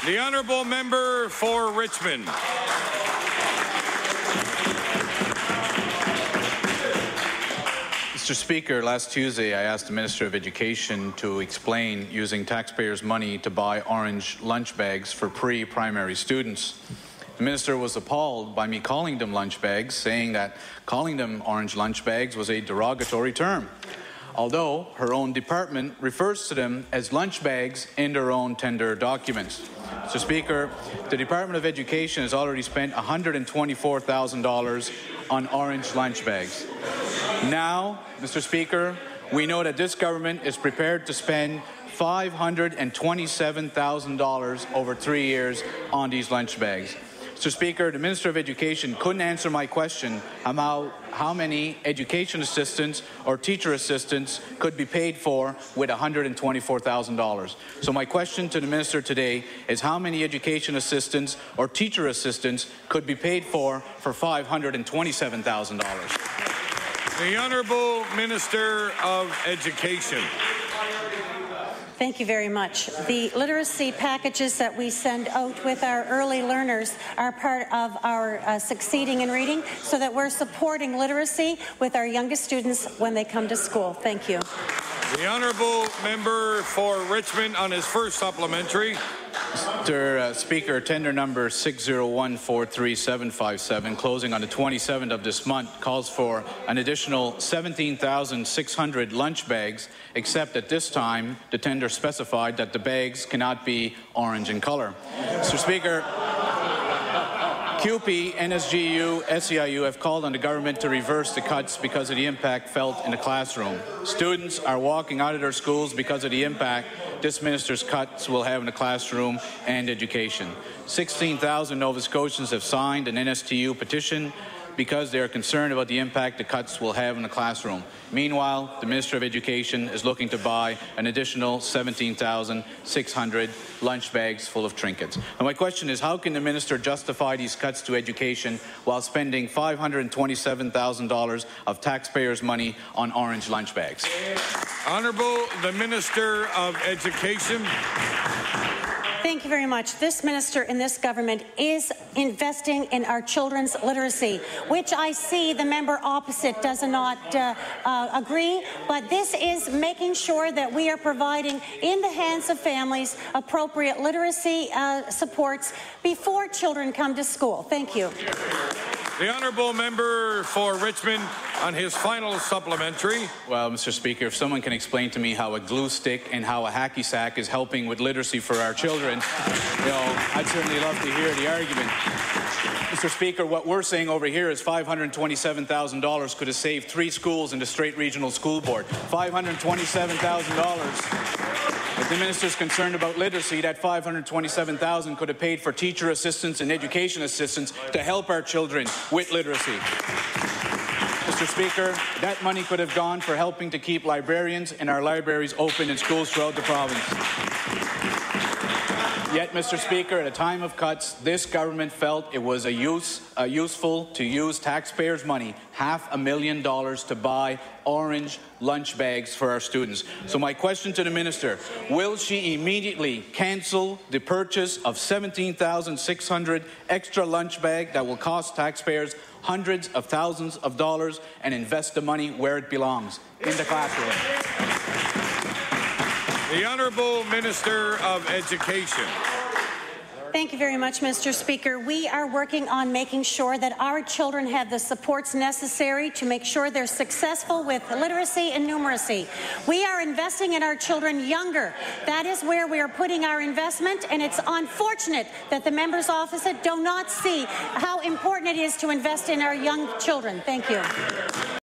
The honourable member for Richmond. Mr. Speaker, last Tuesday I asked the Minister of Education to explain using taxpayers' money to buy orange lunch bags for pre-primary students. The Minister was appalled by me calling them lunch bags, saying that calling them orange lunch bags was a derogatory term, although her own department refers to them as lunch bags in their own tender documents. Mr. Speaker, the Department of Education has already spent $124,000 on orange lunch bags. Now, Mr. Speaker, we know that this government is prepared to spend $527,000 over 3 years on these lunch bags. Mr. Speaker, the Minister of Education couldn't answer my question about how many education assistants or teacher assistants could be paid for with $124,000. So my question to the Minister today is how many education assistants or teacher assistants could be paid for $527,000? The Honourable Minister of Education. Thank you very much. The literacy packages that we send out with our early learners are part of our Succeeding in Reading, so that we're supporting literacy with our youngest students when they come to school. Thank you. The honourable member for Richmond on his first supplementary. Mr. Speaker, tender number 601-43757, closing on the 27th of this month, calls for an additional 17,600 lunch bags, except at this time the tender specified that the bags cannot be orange in colour. Mr. Speaker, CUPE, NSGU, SEIU have called on the government to reverse the cuts because of the impact felt in the classroom. Students are walking out of their schools because of the impact this minister's cuts will have in the classroom and education. 16,000 Nova Scotians have signed an NSTU petition because they are concerned about the impact the cuts will have in the classroom. Meanwhile, the Minister of Education is looking to buy an additional 17,600 lunch bags full of trinkets. And my question is, how can the Minister justify these cuts to education while spending $527,000 of taxpayers' money on orange lunch bags? Honourable the Minister of Education. Thank you very much. This minister in this government is investing in our children's literacy, which I see the member opposite does not agree, but this is making sure that we are providing in the hands of families appropriate literacy supports before children come to school. Thank you. The honourable member for Richmond on his final supplementary. Well, Mr. Speaker, if someone can explain to me how a glue stick and how a hacky sack is helping with literacy for our children, I'd certainly love to hear the argument. Mr. Speaker, what we're saying over here is $527,000 could have saved 3 schools in the Strait Regional School Board. $527,000. If the minister is concerned about literacy, that $527,000 could have paid for teacher assistants and education assistants to help our children with literacy. Mr. Speaker, that money could have gone for helping to keep librarians and our libraries open in schools throughout the province. Yet, Mr. Speaker, at a time of cuts, this government felt it was useful to use taxpayers' money, $500,000 to buy orange lunch bags for our students. So my question to the minister, will she immediately cancel the purchase of 17,600 extra lunch bags that will cost taxpayers hundreds of thousands of dollars and invest the money where it belongs, in the classroom? The Honourable Minister of Education. Thank you very much, Mr. Speaker. We are working on making sure that our children have the supports necessary to make sure they're successful with literacy and numeracy. We are investing in our children younger. That is where we are putting our investment, and it's unfortunate that the members opposite do not see how important it is to invest in our young children. Thank you.